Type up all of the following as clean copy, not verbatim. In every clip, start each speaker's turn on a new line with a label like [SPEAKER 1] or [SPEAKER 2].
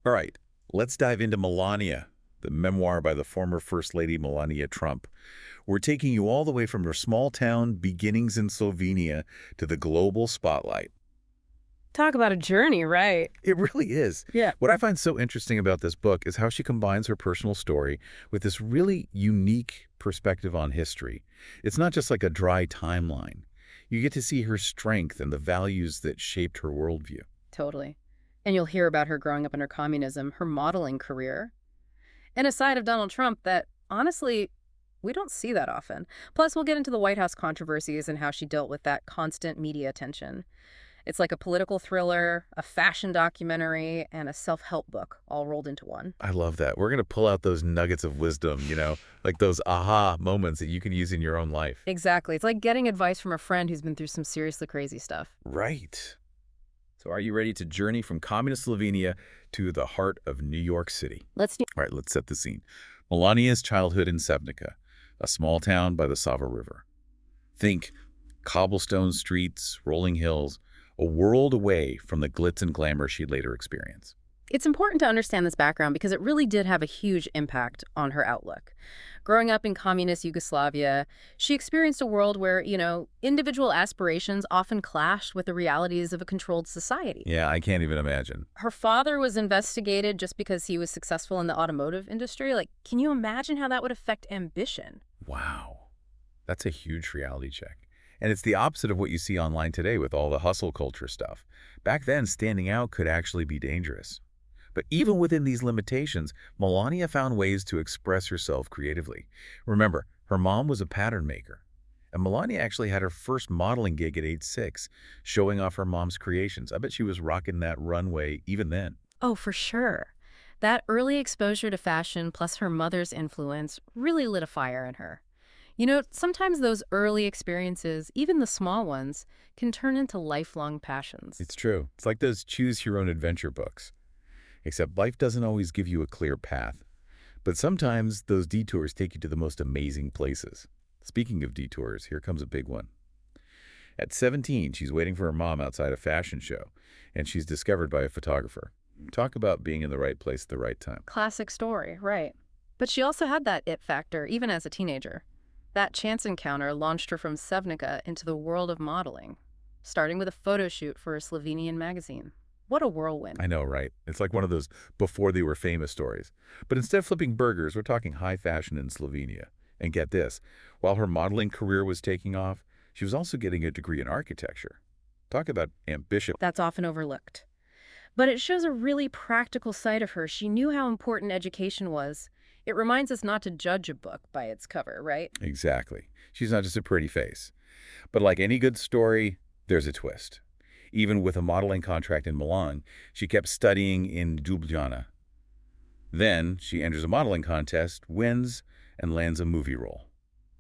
[SPEAKER 1] All right, let's dive into Melania, the memoir by the former First Lady Melania Trump. We're taking you all the way from her small town beginnings in Slovenia to the global spotlight.
[SPEAKER 2] Talk about a journey, right?
[SPEAKER 1] It really is.
[SPEAKER 2] Yeah.
[SPEAKER 1] What I find so interesting about this book is how she combines her personal story with this really unique perspective on history. It's not just like a dry timeline. You get to see her strength and the values that shaped her worldview.
[SPEAKER 2] Totally. And you'll hear about her growing up under communism, her modeling career, and a side of Donald Trump that, honestly, we don't see that often. Plus, we'll get into the White House controversies and how she dealt with that constant media attention. It's like a political thriller, a fashion documentary, and a self-help book all rolled into one.
[SPEAKER 1] I love that. We're going to pull out those nuggets of wisdom, like those aha moments that you can use in your own life.
[SPEAKER 2] Exactly. It's like getting advice from a friend who's been through some seriously crazy stuff.
[SPEAKER 1] Right. So are you ready to journey from communist Slovenia to the heart of New York City?
[SPEAKER 2] Let's do.
[SPEAKER 1] All right, let's set the scene. Melania's childhood in Sevnica, a small town by the Sava River. Think cobblestone streets, rolling hills, a world away from the glitz and glamour she'd later experience.
[SPEAKER 2] It's important to understand this background because it really did have a huge impact on her outlook. Growing up in communist Yugoslavia, she experienced a world where, individual aspirations often clashed with the realities of a controlled society.
[SPEAKER 1] Yeah, I can't even imagine.
[SPEAKER 2] Her father was investigated just because he was successful in the automotive industry. Like, can you imagine how that would affect ambition?
[SPEAKER 1] Wow. That's a huge reality check. And it's the opposite of what you see online today with all the hustle culture stuff. Back then, standing out could actually be dangerous. But even within these limitations, Melania found ways to express herself creatively. Remember, her mom was a pattern maker. And Melania actually had her first modeling gig at age 6, showing off her mom's creations. I bet she was rocking that runway even then.
[SPEAKER 2] Oh, for sure. That early exposure to fashion plus her mother's influence really lit a fire in her. Sometimes those early experiences, even the small ones, can turn into lifelong passions.
[SPEAKER 1] It's true. It's like those choose your own adventure books. Except life doesn't always give you a clear path. But sometimes those detours take you to the most amazing places. Speaking of detours, here comes a big one. At 17, she's waiting for her mom outside a fashion show, and she's discovered by a photographer. Talk about being in the right place at the right time.
[SPEAKER 2] Classic story, right. But she also had that it factor, even as a teenager. That chance encounter launched her from Sevnica into the world of modeling, starting with a photo shoot for a Slovenian magazine. What a whirlwind.
[SPEAKER 1] I know, right? It's like one of those before they were famous stories. But instead of flipping burgers, we're talking high fashion in Slovenia. And get this, while her modeling career was taking off, she was also getting a degree in architecture. Talk about ambition.
[SPEAKER 2] That's often overlooked. But it shows a really practical side of her. She knew how important education was. It reminds us not to judge a book by its cover, right?
[SPEAKER 1] Exactly. She's not just a pretty face. But like any good story, there's a twist. Even with a modeling contract in Milan, she kept studying in Ljubljana. Then she enters a modeling contest, wins, and lands a movie role.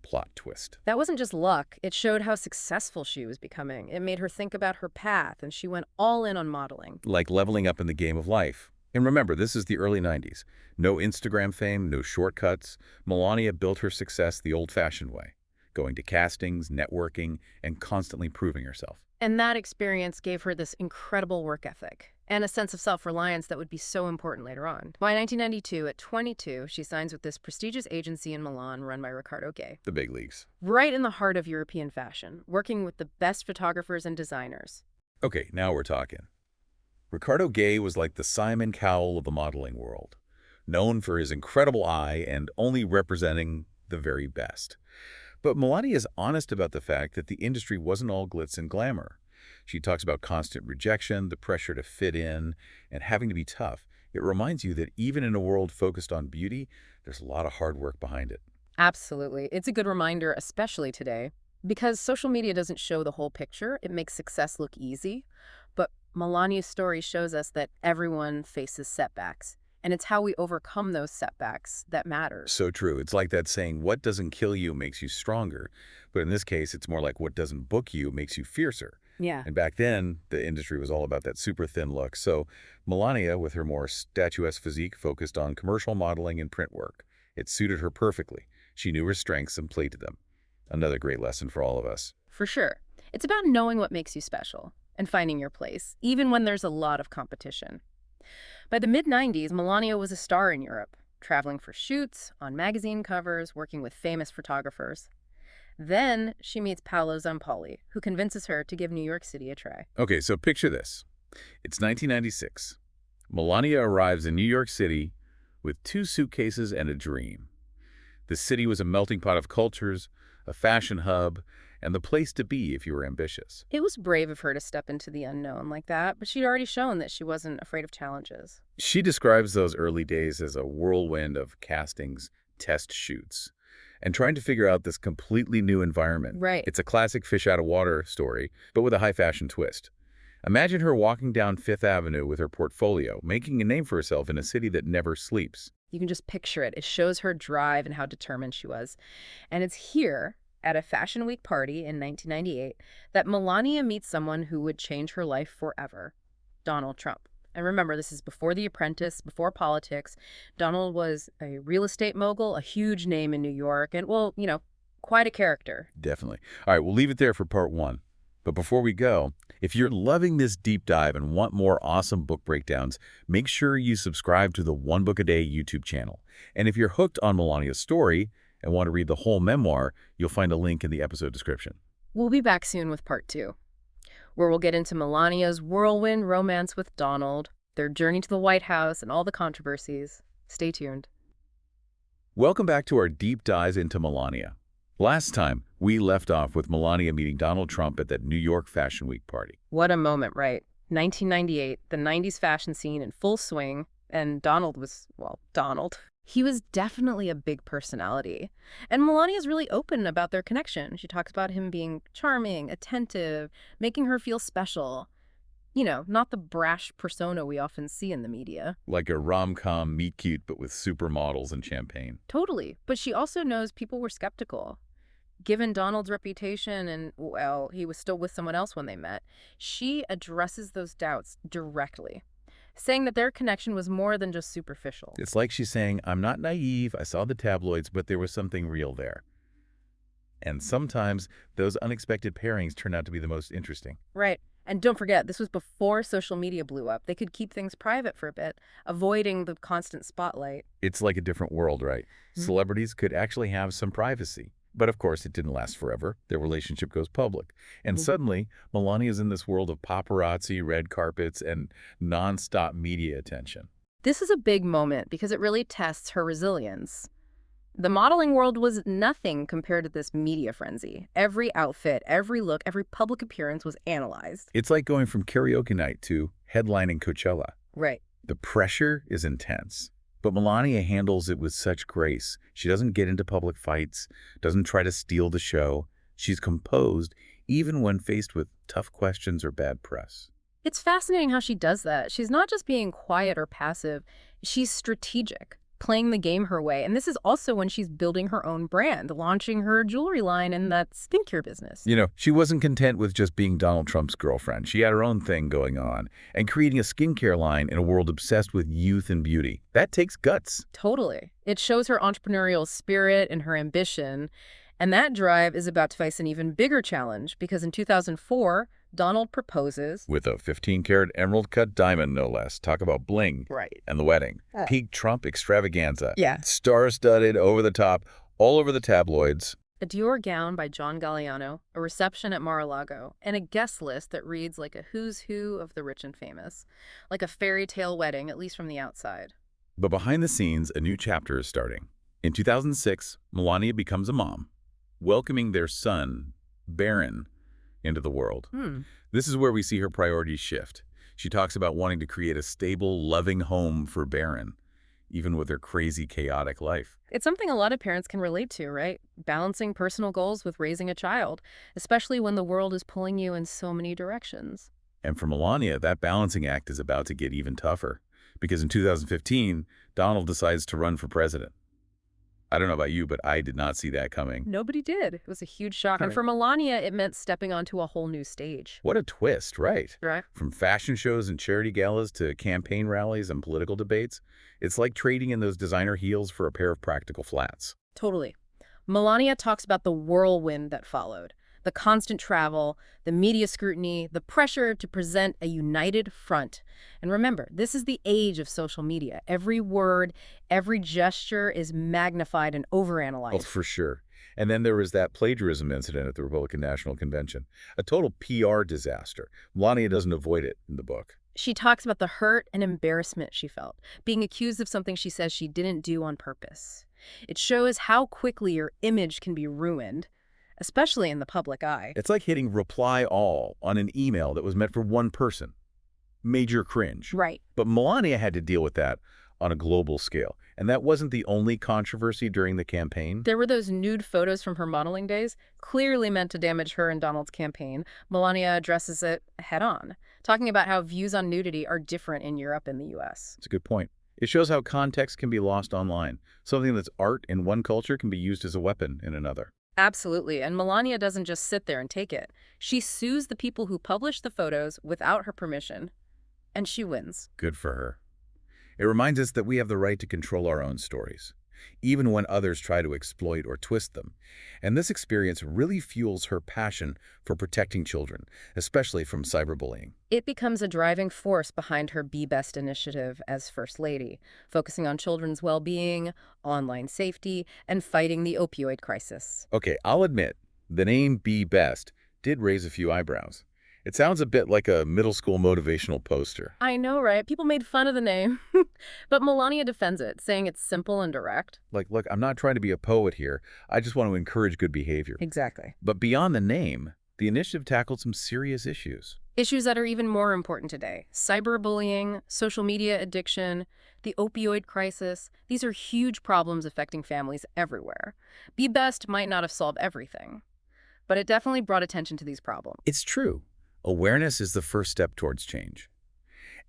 [SPEAKER 1] Plot twist.
[SPEAKER 2] That wasn't just luck. It showed how successful she was becoming. It made her think about her path, and she went all in on modeling.
[SPEAKER 1] Like leveling up in the game of life. And remember, this is the early 90s. No Instagram fame, no shortcuts. Melania built her success the old-fashioned way, going to castings, networking, and constantly proving herself.
[SPEAKER 2] And that experience gave her this incredible work ethic and a sense of self-reliance that would be so important later on. By 1992, at 22, she signs with this prestigious agency in Milan run by Riccardo Gay.
[SPEAKER 1] The big leagues.
[SPEAKER 2] Right in the heart of European fashion, working with the best photographers and designers.
[SPEAKER 1] Okay, now we're talking. Riccardo Gay was like the Simon Cowell of the modeling world, known for his incredible eye and only representing the very best. But Melania is honest about the fact that the industry wasn't all glitz and glamour. She talks about constant rejection, the pressure to fit in, and having to be tough. It reminds you that even in a world focused on beauty, there's a lot of hard work behind it.
[SPEAKER 2] Absolutely. It's a good reminder, especially today, because social media doesn't show the whole picture. It makes success look easy. But Melania's story shows us that everyone faces setbacks. And it's how we overcome those setbacks that matters.
[SPEAKER 1] So true. It's like that saying, what doesn't kill you makes you stronger. But in this case, it's more like what doesn't book you makes you fiercer.
[SPEAKER 2] Yeah.
[SPEAKER 1] And back then, the industry was all about that super thin look. So Melania, with her more statuesque physique, focused on commercial modeling and print work. It suited her perfectly. She knew her strengths and played to them. Another great lesson for all of us.
[SPEAKER 2] For sure. It's about knowing what makes you special and finding your place, even when there's a lot of competition. By the mid-90s, Melania was a star in Europe, traveling for shoots, on magazine covers, working with famous photographers. Then she meets Paolo Zampalli, who convinces her to give New York City a try.
[SPEAKER 1] Okay, so picture this. It's 1996. Melania arrives in New York City with 2 suitcases and a dream. The city was a melting pot of cultures, a fashion hub, and the place to be if you were ambitious.
[SPEAKER 2] It was brave of her to step into the unknown like that, but she'd already shown that she wasn't afraid of challenges.
[SPEAKER 1] She describes those early days as a whirlwind of castings, test shoots, and trying to figure out this completely new environment.
[SPEAKER 2] Right.
[SPEAKER 1] It's a classic fish out of water story, but with a high fashion twist. Imagine her walking down Fifth Avenue with her portfolio, making a name for herself in a city that never sleeps.
[SPEAKER 2] You can just picture it. It shows her drive and how determined she was. And it's here, at a Fashion Week party in 1998, that Melania meets someone who would change her life forever, Donald Trump. And remember, this is before The Apprentice, before politics. Donald was a real estate mogul, a huge name in New York, and, well, quite a character.
[SPEAKER 1] Definitely. All right, we'll leave it there for part 1. But before we go, if you're loving this deep dive and want more awesome book breakdowns, make sure you subscribe to the One Book a Day YouTube channel. And if you're hooked on Melania's story and want to read the whole memoir, you'll find a link in the episode description.
[SPEAKER 2] We'll be back soon with part 2, where we'll get into Melania's whirlwind romance with Donald, their journey to the White House, and all the controversies. Stay tuned.
[SPEAKER 1] Welcome back to our deep dives into Melania. Last time, we left off with Melania meeting Donald Trump at that New York Fashion Week party.
[SPEAKER 2] What a moment, right? 1998, the 90s fashion scene in full swing, and Donald was, well, Donald. He was definitely a big personality. And Melania's really open about their connection. She talks about him being charming, attentive, making her feel special. Not the brash persona we often see in the media.
[SPEAKER 1] Like a rom-com meet-cute, but with supermodels and champagne.
[SPEAKER 2] Totally. But she also knows people were skeptical. Given Donald's reputation and, well, he was still with someone else when they met, she addresses those doubts directly, saying that their connection was more than just superficial.
[SPEAKER 1] It's like she's saying, I'm not naive, I saw the tabloids, but there was something real there. And sometimes those unexpected pairings turn out to be the most interesting.
[SPEAKER 2] Right. And don't forget, this was before social media blew up. They could keep things private for a bit, avoiding the constant spotlight.
[SPEAKER 1] It's like a different world, right? Celebrities could actually have some privacy. But of course, it didn't last forever. Their relationship goes public. And suddenly, Melania's in this world of paparazzi, red carpets, and nonstop media attention.
[SPEAKER 2] This is a big moment because it really tests her resilience. The modeling world was nothing compared to this media frenzy. Every outfit, every look, every public appearance was analyzed.
[SPEAKER 1] It's like going from karaoke night to headlining Coachella.
[SPEAKER 2] Right.
[SPEAKER 1] The pressure is intense. But Melania handles it with such grace. She doesn't get into public fights, doesn't try to steal the show. She's composed, even when faced with tough questions or bad press.
[SPEAKER 2] It's fascinating how she does that. She's not just being quiet or passive. She's strategic, playing the game her way. And this is also when she's building her own brand, launching her jewelry line and that skincare business.
[SPEAKER 1] She wasn't content with just being Donald Trump's girlfriend. She had her own thing going on and creating a skincare line in a world obsessed with youth and beauty. That takes guts.
[SPEAKER 2] Totally. It shows her entrepreneurial spirit and her ambition. And that drive is about to face an even bigger challenge because in 2004, Donald proposes.
[SPEAKER 1] With a 15-karat emerald-cut diamond, no less. Talk about bling.
[SPEAKER 2] Right.
[SPEAKER 1] And the wedding. Peak Trump extravaganza.
[SPEAKER 2] Yeah.
[SPEAKER 1] Star-studded, over the top, all over the tabloids.
[SPEAKER 2] A Dior gown by John Galliano, a reception at Mar-a-Lago, and a guest list that reads like a who's who of the rich and famous. Like a fairy tale wedding, at least from the outside.
[SPEAKER 1] But behind the scenes, a new chapter is starting. In 2006, Melania becomes a mom, welcoming their son, Barron, into the world. This is where we see her priorities shift. She talks about wanting to create a stable, loving home for Barron, even with her crazy, chaotic life.
[SPEAKER 2] It's something a lot of parents can relate to, right? Balancing personal goals with raising a child, especially when the world is pulling you in so many directions.
[SPEAKER 1] And for Melania, that balancing act is about to get even tougher, because in 2015, Donald decides to run for president. I don't know about you, but I did not see that coming.
[SPEAKER 2] Nobody did. It was a huge shock. And for Melania, it meant stepping onto a whole new stage.
[SPEAKER 1] What a twist, right?
[SPEAKER 2] Right.
[SPEAKER 1] From fashion shows and charity galas to campaign rallies and political debates, it's like trading in those designer heels for a pair of practical flats.
[SPEAKER 2] Totally. Melania talks about the whirlwind that followed, The constant travel, the media scrutiny, the pressure to present a united front. And remember, this is the age of social media. Every word, every gesture is magnified and
[SPEAKER 1] Oh,
[SPEAKER 2] overanalyzed.
[SPEAKER 1] for sure. And then there was that plagiarism incident at the Republican National Convention. A total PR disaster. Melania doesn't avoid it in the book.
[SPEAKER 2] She talks about the hurt and embarrassment she felt, being accused of something she says she didn't do on purpose. It shows how quickly your image can be ruined, especially in the public eye.
[SPEAKER 1] It's like hitting reply all on an email that was meant for one person. Major cringe.
[SPEAKER 2] Right.
[SPEAKER 1] But Melania had to deal with that on a global scale. And that wasn't the only controversy during the campaign.
[SPEAKER 2] There were those nude photos from her modeling days, clearly meant to damage her and Donald's campaign. Melania addresses it head on, talking about how views on nudity are different in Europe and the US.
[SPEAKER 1] It's a good point. It shows how context can be lost online. Something that's art in one culture can be used as a weapon in another.
[SPEAKER 2] Absolutely, and Melania doesn't just sit there and take it. She sues the people who published the photos without her permission, and she wins.
[SPEAKER 1] Good for her. It reminds us that we have the right to control our own stories, even when others try to exploit or twist them. And this experience really fuels her passion for protecting children, especially from cyberbullying.
[SPEAKER 2] It becomes a driving force behind her Be Best initiative as First Lady, focusing on children's well-being, online safety, and fighting the opioid crisis.
[SPEAKER 1] Okay, I'll admit, the name Be Best did raise a few eyebrows. It sounds a bit like a middle school motivational poster.
[SPEAKER 2] I know, right? People made fun of the name. But Melania defends it, saying it's simple and direct.
[SPEAKER 1] Like, look, I'm not trying to be a poet here. I just want to encourage good behavior.
[SPEAKER 2] Exactly.
[SPEAKER 1] But beyond the name, the initiative tackled some serious issues.
[SPEAKER 2] Issues that are even more important today. Cyberbullying, social media addiction, the opioid crisis. These are huge problems affecting families everywhere. Be Best might not have solved everything, but it definitely brought attention to these problems.
[SPEAKER 1] It's true. Awareness is the first step towards change.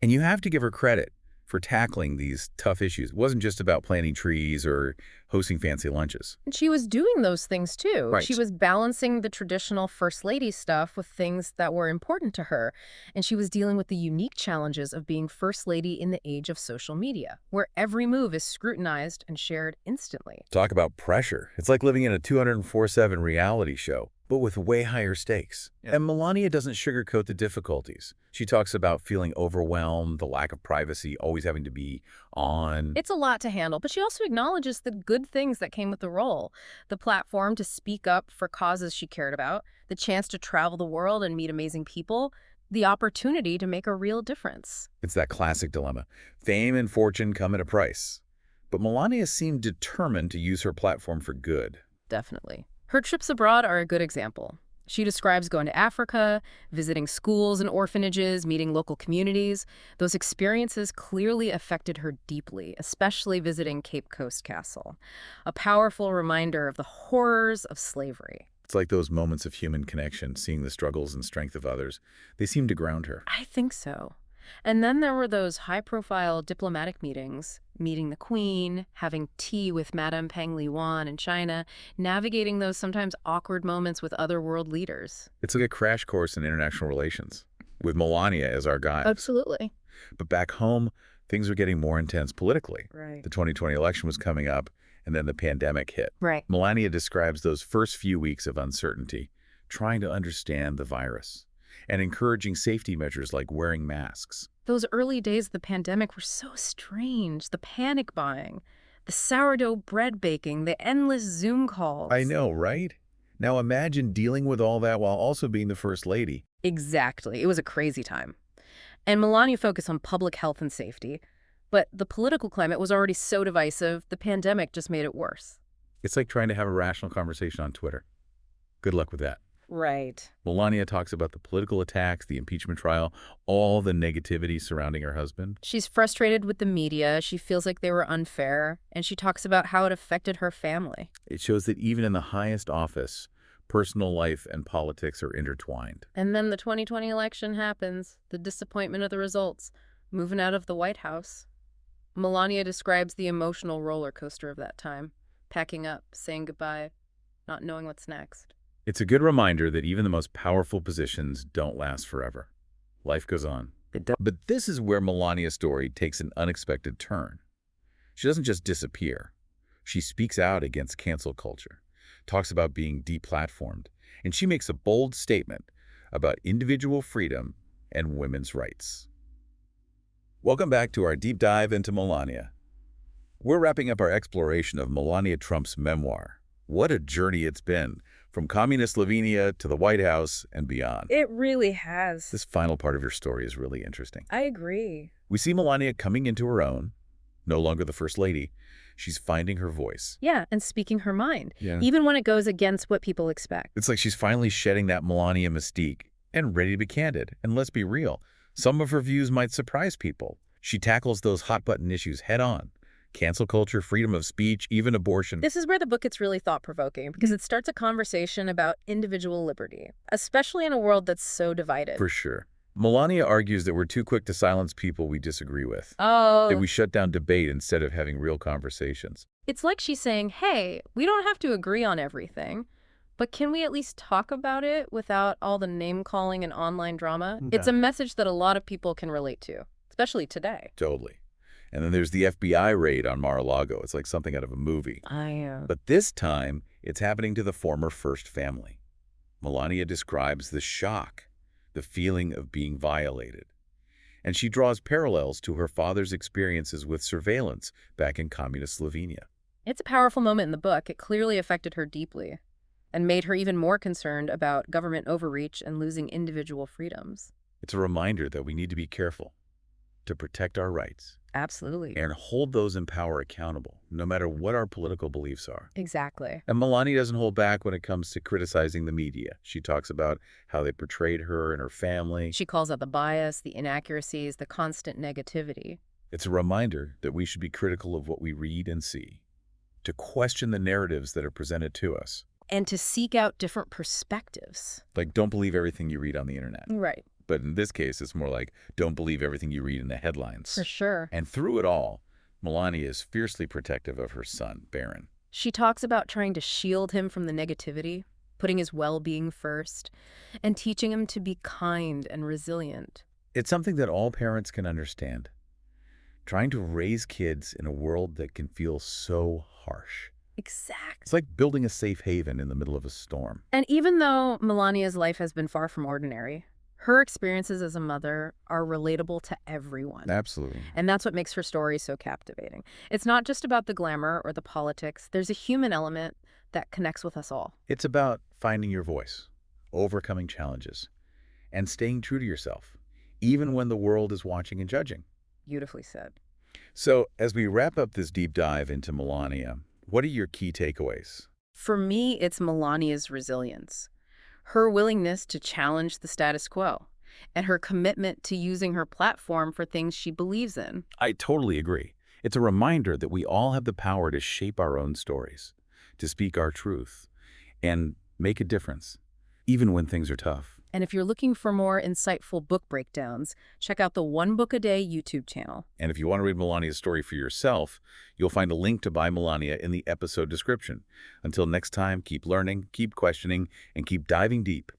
[SPEAKER 1] And you have to give her credit for tackling these tough issues. It wasn't just about planting trees or hosting fancy lunches.
[SPEAKER 2] And she was doing those things too.
[SPEAKER 1] Right.
[SPEAKER 2] She was balancing the traditional First Lady stuff with things that were important to her. And she was dealing with the unique challenges of being First Lady in the age of social media, where every move is scrutinized and shared instantly.
[SPEAKER 1] Talk about pressure. It's like living in a 204/7 reality show, but with way higher stakes. And Melania doesn't sugarcoat the difficulties. She talks about feeling overwhelmed, the lack of privacy, always having to be on.
[SPEAKER 2] It's a lot to handle, but she also acknowledges the good things that came with the role. The platform to speak up for causes she cared about, the chance to travel the world and meet amazing people, the opportunity to make a real difference.
[SPEAKER 1] It's that classic dilemma. Fame and fortune come at a price. But Melania seemed determined to use her platform for good.
[SPEAKER 2] Definitely. Her trips abroad are a good example. She describes going to Africa, visiting schools and orphanages, meeting local communities. Those experiences clearly affected her deeply, especially visiting Cape Coast Castle, a powerful reminder of the horrors of slavery.
[SPEAKER 1] It's like those moments of human connection, seeing the struggles and strength of others. They seem to ground her.
[SPEAKER 2] I think so. And then there were those high-profile diplomatic meetings, meeting the Queen, having tea with Madame Peng Liyuan in China, navigating those sometimes awkward moments with other world leaders.
[SPEAKER 1] It's like a crash course in international relations, with Melania as our guide.
[SPEAKER 2] Absolutely.
[SPEAKER 1] But back home, things were getting more intense politically.
[SPEAKER 2] Right.
[SPEAKER 1] The 2020 election was coming up, and then the pandemic hit.
[SPEAKER 2] Right.
[SPEAKER 1] Melania describes those first few weeks of uncertainty, trying to understand the virus, and encouraging safety measures like wearing masks.
[SPEAKER 2] Those early days of the pandemic were so strange. The panic buying, the sourdough bread baking, the endless Zoom calls.
[SPEAKER 1] I know, right? Now imagine dealing with all that while also being the First Lady.
[SPEAKER 2] Exactly. It was a crazy time. And Melania focused on public health and safety, but the political climate was already so divisive, the pandemic just made it worse.
[SPEAKER 1] It's like trying to have a rational conversation on Twitter. Good luck with that.
[SPEAKER 2] Right.
[SPEAKER 1] Melania talks about the political attacks, the impeachment trial, all the negativity surrounding her husband.
[SPEAKER 2] She's frustrated with the media. She feels like they were unfair, and she talks about how it affected her family.
[SPEAKER 1] It shows that even in the highest office, personal life and politics are intertwined.
[SPEAKER 2] And then the 2020 election happens, the disappointment of the results, moving out of the White House. Melania describes the emotional roller coaster of that time, packing up, saying goodbye, not knowing what's next.
[SPEAKER 1] It's a good reminder that even the most powerful positions don't last forever. Life goes on. But this is where Melania's story takes an unexpected turn. She doesn't just disappear. She speaks out against cancel culture, talks about being deplatformed, And she makes a bold statement about individual freedom and women's rights. Welcome back to our deep dive into Melania. We're wrapping up our exploration of Melania Trump's memoir. What a journey it's been, from communist Slovenia to the White House and beyond.
[SPEAKER 2] It really has.
[SPEAKER 1] This final part of your story is really interesting.
[SPEAKER 2] I agree.
[SPEAKER 1] We see Melania coming into her own, no longer the First Lady. She's finding her voice.
[SPEAKER 2] Yeah, and speaking her mind,
[SPEAKER 1] Yeah.
[SPEAKER 2] even when it goes against what people expect.
[SPEAKER 1] It's like she's finally shedding that Melania mystique and ready to be candid. And let's be real, some of her views might surprise people. She tackles those hot-button issues head-on. Cancel culture, freedom of speech, even abortion.
[SPEAKER 2] This is where the book gets really thought-provoking, because it starts a conversation about individual liberty, especially in a world that's so divided.
[SPEAKER 1] For sure. Melania argues that we're too quick to silence people we disagree with.
[SPEAKER 2] Oh.
[SPEAKER 1] That we shut down debate instead of having real conversations.
[SPEAKER 2] It's like she's saying, hey, we don't have to agree on everything, but can we at least talk about it without all the name-calling and online drama?
[SPEAKER 1] Okay.
[SPEAKER 2] It's a message that a lot of people can relate to, especially today.
[SPEAKER 1] Totally. And then there's the FBI raid on Mar-a-Lago. It's like something out of a movie. But this time, it's happening to the former First family. Melania describes the shock, the feeling of being violated. And she draws parallels to her father's experiences with surveillance back in communist Slovenia.
[SPEAKER 2] It's a powerful moment in the book. It clearly affected her deeply and made her even more concerned about government overreach and losing individual freedoms.
[SPEAKER 1] It's a reminder that we need to be careful to protect our rights.
[SPEAKER 2] Absolutely.
[SPEAKER 1] And hold those in power accountable, no matter what our political beliefs are.
[SPEAKER 2] Exactly.
[SPEAKER 1] And Melania doesn't hold back when it comes to criticizing the media. She talks about how they portrayed her and her family.
[SPEAKER 2] She calls out the bias, the inaccuracies, the constant negativity.
[SPEAKER 1] It's a reminder that we should be critical of what we read and see, to question the narratives that are presented to us.
[SPEAKER 2] And to seek out different perspectives.
[SPEAKER 1] Like, don't believe everything you read on the internet.
[SPEAKER 2] Right.
[SPEAKER 1] But in this case, it's more like, don't believe everything you read in the headlines.
[SPEAKER 2] For sure.
[SPEAKER 1] And through it all, Melania is fiercely protective of her son, Baron.
[SPEAKER 2] She talks about trying to shield him from the negativity, putting his well-being first, and teaching him to be kind and resilient.
[SPEAKER 1] It's something that all parents can understand. Trying to raise kids in a world that can feel so harsh.
[SPEAKER 2] Exactly.
[SPEAKER 1] It's like building a safe haven in the middle of a storm.
[SPEAKER 2] And even though Melania's life has been far from ordinary, her experiences as a mother are relatable to everyone.
[SPEAKER 1] Absolutely.
[SPEAKER 2] And that's what makes her story so captivating. It's not just about the glamour or the politics. There's a human element that connects with us all.
[SPEAKER 1] It's about finding your voice, overcoming challenges, and staying true to yourself, even when the world is watching and judging.
[SPEAKER 2] Beautifully said.
[SPEAKER 1] So, as we wrap up this deep dive into Melania, what are your key takeaways?
[SPEAKER 2] For me, it's Melania's resilience, her willingness to challenge the status quo, and her commitment to using her platform for things she believes in.
[SPEAKER 1] I totally agree. It's a reminder that we all have the power to shape our own stories, to speak our truth, and make a difference, even when things are tough.
[SPEAKER 2] And if you're looking for more insightful book breakdowns, check out the One Book a Day YouTube channel.
[SPEAKER 1] And if you want to read Melania's story for yourself, you'll find a link to buy Melania in the episode description. Until next time, keep learning, keep questioning, and keep diving deep